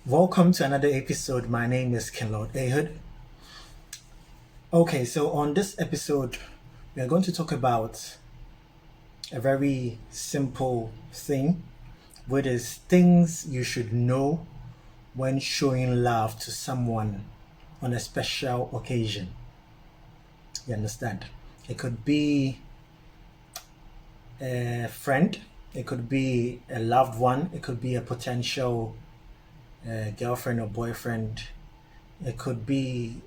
Welcome to another episode. My name is Kenlord Ehud. Okay, so on this episode, we are going to talk about a very simple thing, which is things you should know when showing love to someone on a special occasion. You understand? It could be a friend, it could be a loved one, it could be a potential girlfriend or boyfriend, it could be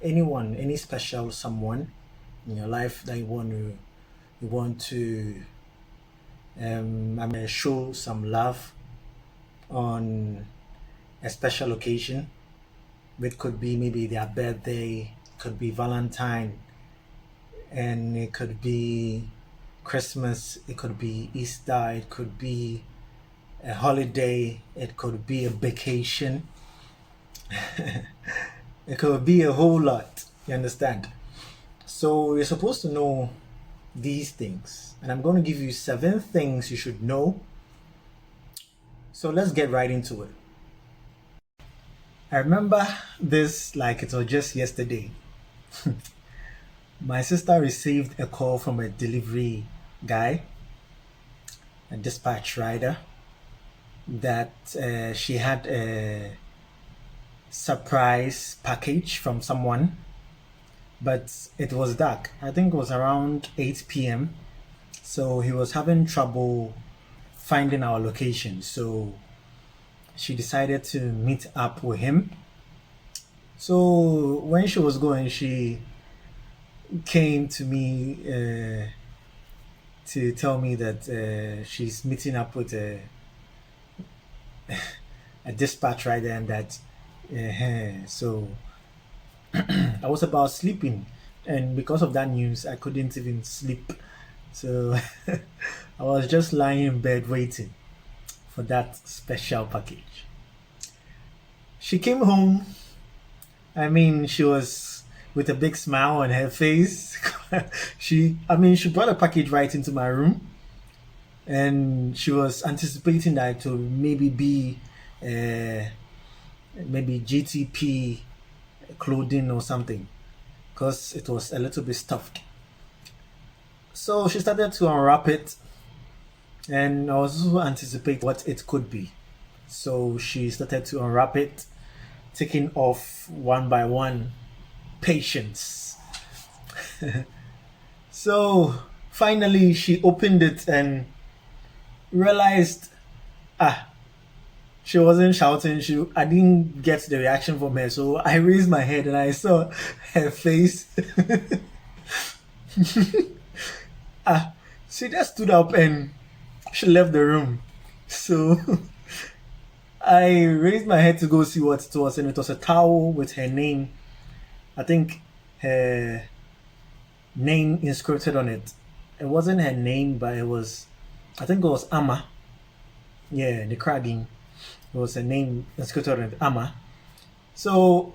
anyone, any special someone in your life that you want to show some love on a special occasion. It could be maybe their birthday, could be Valentine, and it could be Christmas, it could be Easter, it could be a holiday, it could be a vacation, it could be a whole lot. You understand? So you're supposed to know these things, and I'm going to give you 7 things you should know. So let's get right into it. I remember this like it was just yesterday. My sister received a call from a delivery guy, a dispatch rider, that she had a surprise package from someone, but it was dark. I think it was around 8 p.m. So he was having trouble finding our location. So she decided to meet up with him. So when she was going, she came to me to tell me that she's meeting up with a dispatch rider and that so I was about sleeping, and because of that news I couldn't even sleep. So I was just lying in bed waiting for that special package. She came home. I mean, she was with a big smile on her face. She brought a package right into my room, and she was anticipating that it would maybe be uh, maybe GTP clothing or something, because it was a little bit stuffed. So she started to unwrap it, and I was also anticipating what it could be. So she started to unwrap it, taking off one by one. Patience. So finally, she opened it and realized, ah, she wasn't shouting. I didn't get the reaction from her, so I raised my head and I saw her face. Ah, she just stood up and she left the room. So I raised my head to go see what it was, and it was a towel with her name. I think her name inscribed on it. It wasn't her name, but it was, I think it was Amma. Yeah, the cragging. It was her name inscribed on it, Amma. So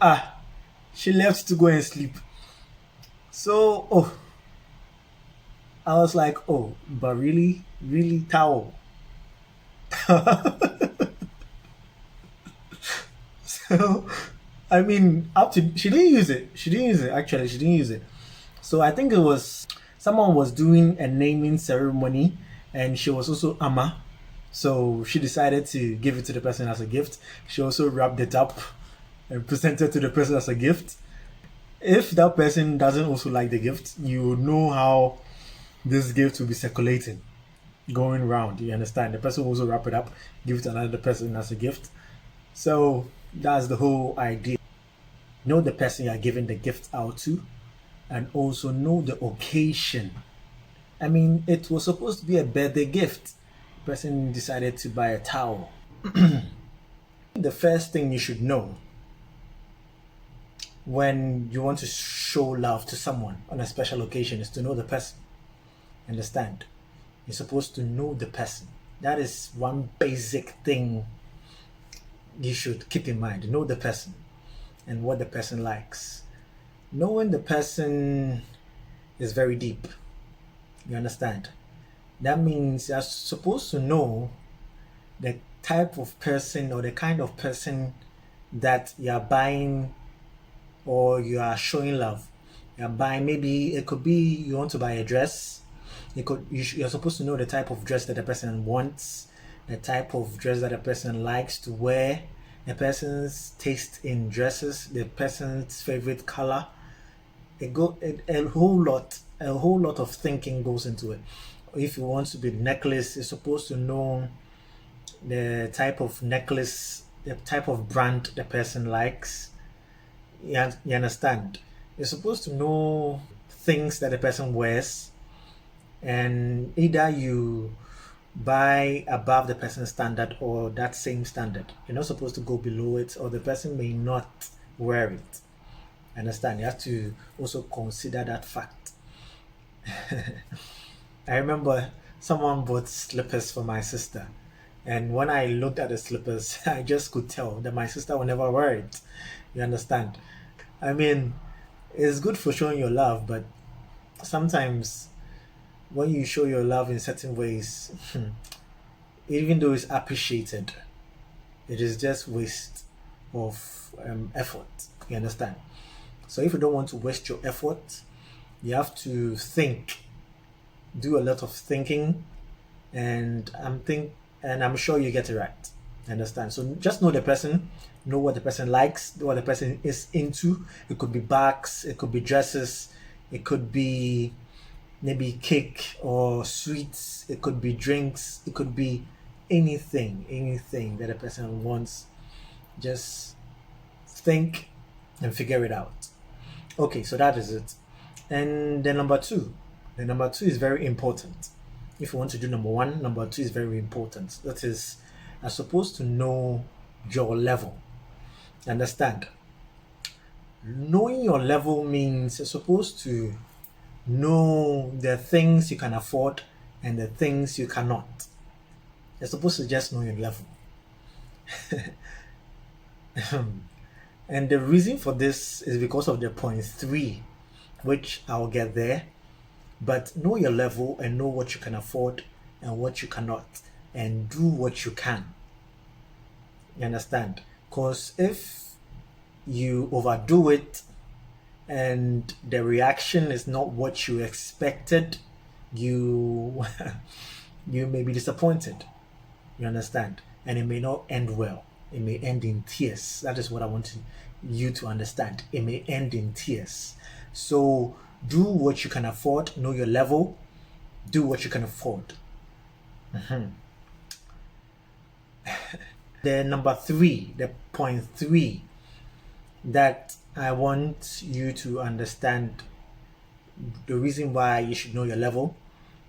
she left to go and sleep. So I was like, oh, but really, really towel. So I mean, up to she didn't use it. She didn't use it. Actually, she didn't use it. So I think it was someone was doing a naming ceremony, and she was also Amma. So she decided to give it to the person as a gift. She also wrapped it up and presented to the person as a gift. If that person doesn't also like the gift, you know how this gift will be circulating, going round. You understand? The person will also wrap it up, give it to another person as a gift. So that's the whole idea. Know the person you're giving the gift out to, and also know the occasion. I mean, it was supposed to be a birthday gift. The person decided to buy a towel. The first thing you should know when you want to show love to someone on a special occasion is to know the person. Understand? You're supposed to know the person. That is one basic thing you should keep in mind. Know the person and what the person likes. Knowing the person is very deep. You understand? That means you're supposed to know the type of person or the kind of person that you are buying or you are showing love. You're buying, maybe it could be you want to buy a dress. You're supposed to know the type of dress that the person wants, the type of dress that the person likes to wear, the person's taste in dresses, the person's favorite color. A whole lot of thinking goes into it. If you want to be necklace, you're supposed to know the type of necklace, the type of brand the person likes. You understand? You're supposed to know things that the person wears, and either you buy above the person's standard or that same standard. You're not supposed to go below it, or the person may not wear it. Understand? You have to also consider that fact. I remember someone bought slippers for my sister, and when I looked at the slippers, I just could tell that my sister will never wear it. You understand? I mean, it's good for showing your love, but sometimes when you show your love in certain ways, even though it's appreciated, it is just waste of effort. You understand? So if you don't want to waste your effort, you have to think, do a lot of thinking, and I'm sure you get it right. Understand? So just know the person, know what the person likes, know what the person is into. It could be bags, it could be dresses, it could be maybe cake or sweets, it could be drinks, it could be anything that a person wants. Just think and figure it out. Okay, so that is it. And the number two is very important. If you want to do number one, number two is very important. That is, I'm supposed to know your level. Understand? Knowing your level means you're supposed to know the things you can afford and the things you cannot. You're supposed to just know your level. And the reason for this is because of the point three, which I'll get there. But know your level and know what you can afford and what you cannot, and do what you can. You understand? Because if you overdo it and the reaction is not what you expected, you you may be disappointed. You understand? And it may not end well. It may end in tears. That is what I want you to understand. It may end in tears. So do what you can afford, know your level, do what you can afford. The number three, the point three that I want you to understand, the reason why you should know your level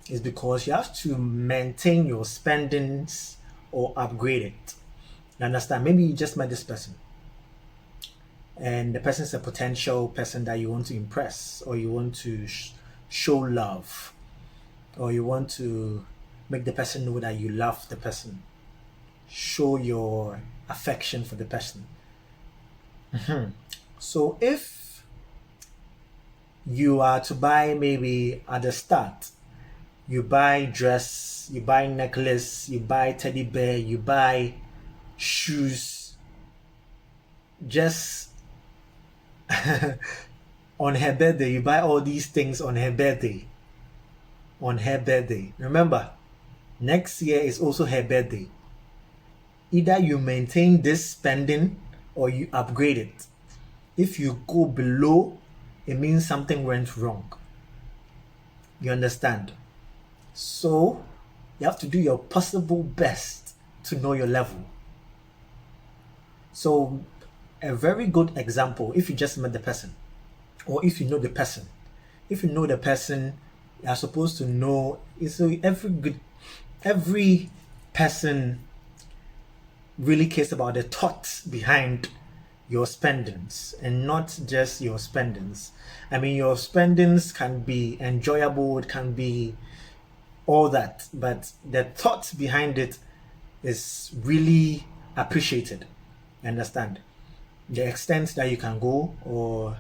is because you have to maintain your spendings or upgrade it. You understand? Maybe you just met this person and the person is a potential person that you want to impress, or you want to show love, or you want to make the person know that you love the person, show your affection for the person. So if you are to buy, maybe at the start, you buy dress, you buy necklace, you buy teddy bear, you buy shoes, just on her birthday, you buy all these things on her birthday. On her birthday. Remember, next year is also her birthday. Either you maintain this spending or you upgrade it. If you go below, it means something went wrong. You understand? So you have to do your possible best to know your level. So a very good example, if you just met the person, or if you know the person, if you know the person, you are supposed to know. So every person really cares about the thoughts behind your spendings, and not just your spendings. I mean, your spendings can be enjoyable, it can be all that, but the thought behind it is really appreciated. Understand? The extent that you can go, or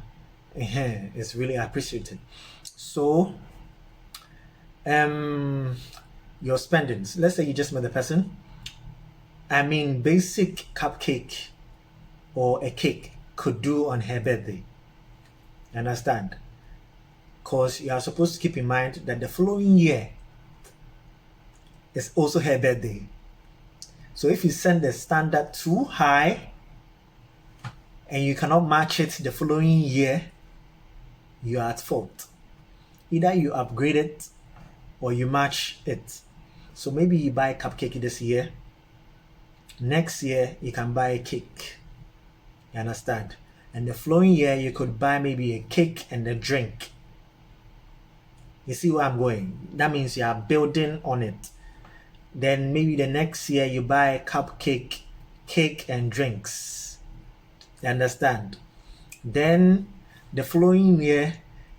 is really appreciated. So your spendings, let's say you just met the person, I mean, basic cupcake or a cake could do on her birthday. You understand? Because you are supposed to keep in mind that the following year is also her birthday. So if you send the standard too high and you cannot match it the following year, you are at fault. Either you upgrade it or you match it. So maybe you buy a cupcake this year. Next year, you can buy a cake. You understand? And the following year, you could buy maybe a cake and a drink. You see where I'm going? That means you are building on it. Then maybe the next year, you buy a cupcake, cake, and drinks. You understand? Then the following year,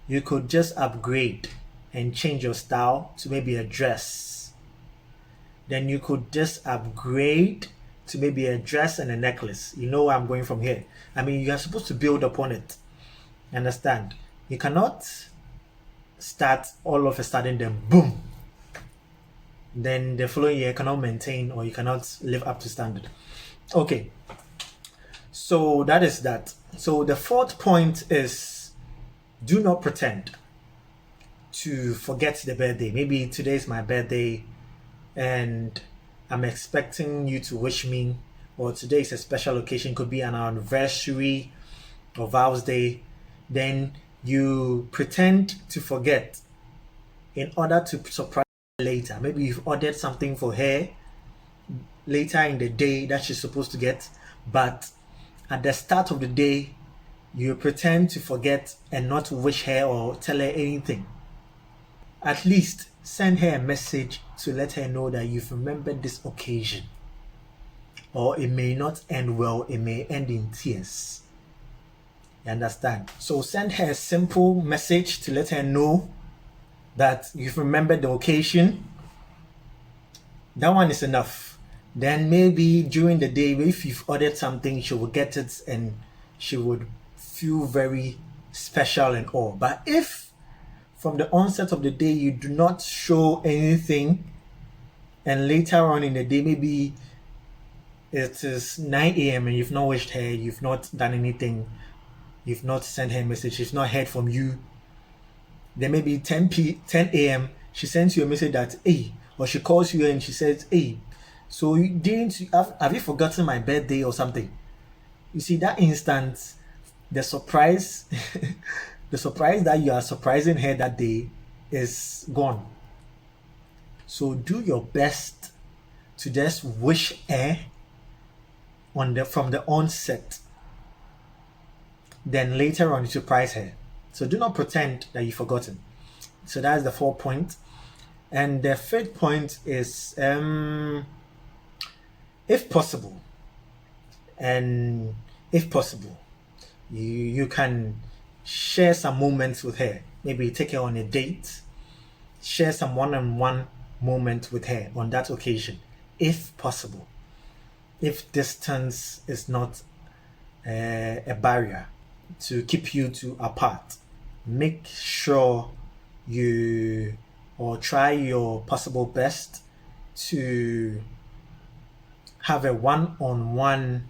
you could just upgrade and change your style to maybe a dress. Then you could just upgrade to maybe a dress and a necklace. You know where I'm going from here. I mean, you are supposed to build upon it. Understand? You cannot start all of a sudden, then boom. Then the following year you cannot maintain or you cannot live up to standard. Okay. So that is that. So the fourth point is do not pretend to forget the birthday. Maybe today is my birthday and I'm expecting you to wish me, or today is a special occasion, could be an anniversary or vows day. Then you pretend to forget in order to surprise her later. Maybe you've ordered something for her later in the day that she's supposed to get, but at the start of the day, you pretend to forget and not wish her or tell her anything. At least send her a message to let her know that you've remembered this occasion. Or it may not end well, it may end in tears. You understand? So send her a simple message to let her know that you've remembered the occasion. That one is enough. Then maybe during the day, if you've ordered something, she will get it and she would feel very special and all. But if from the onset of the day you do not show anything, and later on in the day, maybe it is 9 a.m. and you've not wished her, you've not done anything, you've not sent her a message, she's not heard from you, then maybe 10 a.m. she sends you a message that, hey, or she calls you and she says, hey, so have you forgotten my birthday or something? You see, that instant, the surprise, the surprise that you are surprising her that day is gone. So do your best to just wish her from the onset. Then later on, you surprise her. So do not pretend that you've forgotten. So that's the 4th point. And the 5th point is, if possible, you can share some moments with her. Maybe take her on a date, share some one-on-one moment with her on that occasion, if possible. If distance is not a barrier to keep you two apart, make sure you or try your possible best to have a one-on-one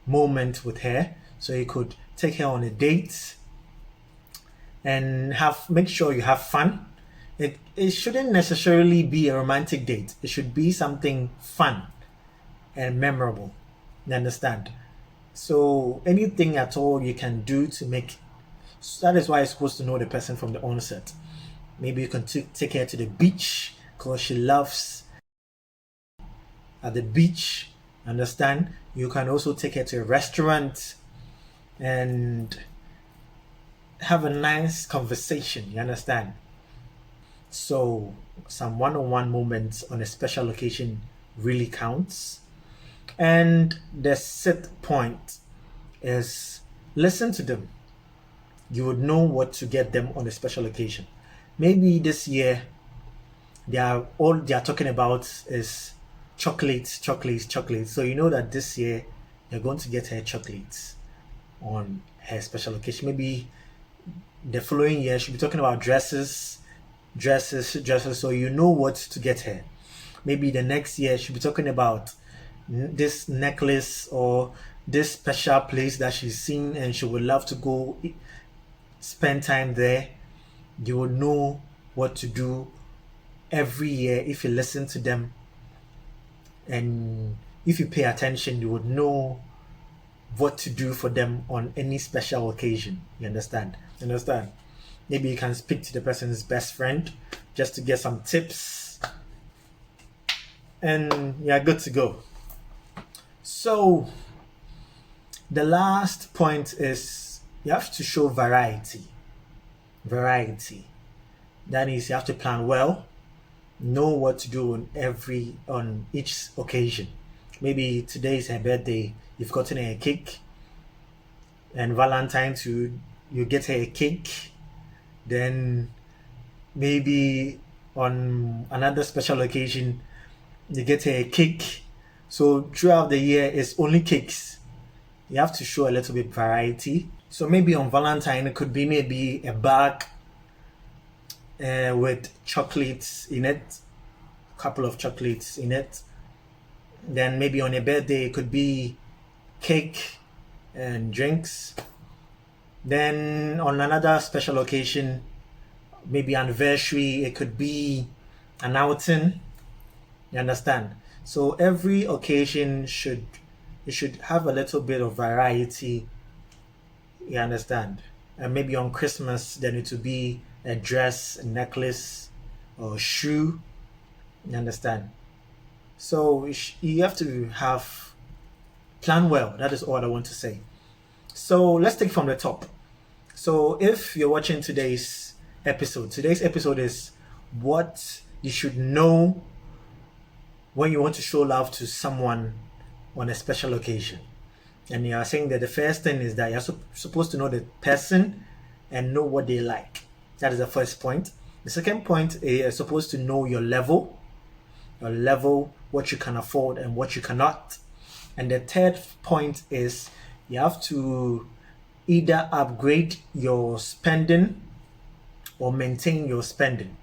moment with her. So you could take her on a date and make sure you have fun. It shouldn't necessarily be a romantic date. It should be something fun and memorable. You understand? So anything at all you can do to make, that is why you're supposed to know the person from the onset. Maybe you can take her to the beach because she loves at the beach. Understand? You can also take her to a restaurant and have a nice conversation. You understand? So some one-on-one moments on a special occasion really counts. And the 6th point is listen to them. You would know what to get them on a special occasion. Maybe this year all they are talking about is chocolates. So you know that this year you're going to get her chocolates on her special occasion. Maybe the following year she'll be talking about dresses. So you know what to get her. Maybe the next year she'll be talking about this necklace or this special place that she's seen and she would love to go spend time there. You will know what to do every year if you listen to them, and if you pay attention you would know what to do for them on any special occasion. You understand? Maybe you can speak to the person's best friend just to get some tips, and you're good to go. So the last point is you have to show variety. That is, you have to plan well, know what to do on each occasion. Maybe today is her birthday, you've gotten her a cake, and Valentine's you get her a cake. Then maybe on another special occasion you get her a cake. So throughout the year it's only cakes. You have to show a little bit variety. So maybe on Valentine it could be maybe a bag with chocolates in it, a couple of chocolates in it. Then maybe on a birthday it could be cake and drinks. Then on another special occasion, maybe anniversary, it could be an outing. You understand? So every occasion should have a little bit of variety. You understand? And maybe on Christmas, then it would be a dress, a necklace, or shoe. You understand? So you have to have plan well. That is all I want to say. So let's take from the top. So if you're watching today's episode is what you should know when you want to show love to someone on a special occasion. And you are saying that the first thing is that you're supposed to know the person and know what they like. That is the first point. The second point is you're supposed to know your level, what you can afford and what you cannot. And the third point is you have to either upgrade your spending or maintain your spending.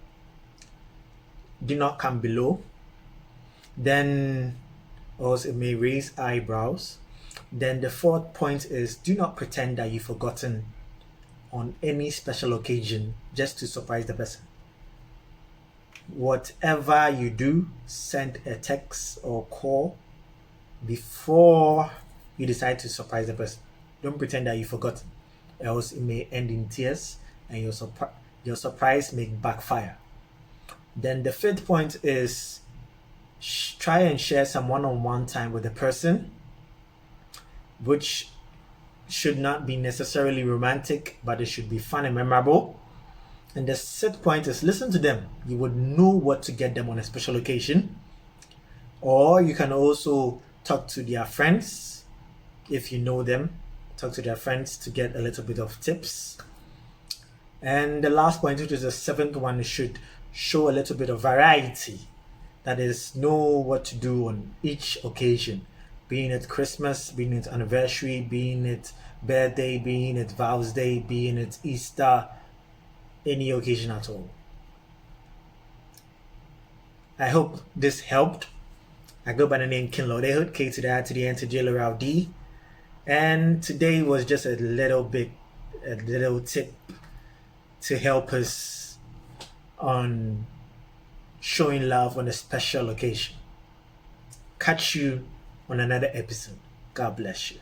Do not come below. Then also it may raise eyebrows. Then the fourth point is do not pretend that you've forgotten on any special occasion just to surprise the person. Whatever you do, send a text or call before you decide to surprise the person. Don't pretend that you've forgotten, else it may end in tears and your surprise may backfire. Then the fifth point is try and share some one-on-one time with the person, which should not be necessarily romantic, but it should be fun and memorable. And the sixth point is listen to them. You would know what to get them on a special occasion. Or you can also talk to their friends if you know them. Talk to their friends to get a little bit of tips. And the last point, which is the seventh one, should show a little bit of variety. That is, know what to do on each occasion. Being it Christmas, being it anniversary, being it birthday, being it Vows Day, being it Easter, any occasion at all. I hope this helped. I go by the name Kinlodehud, K to the I to the N to J D. And today was just a little tip to help us on showing love on a special occasion. Catch you on another episode. God bless you.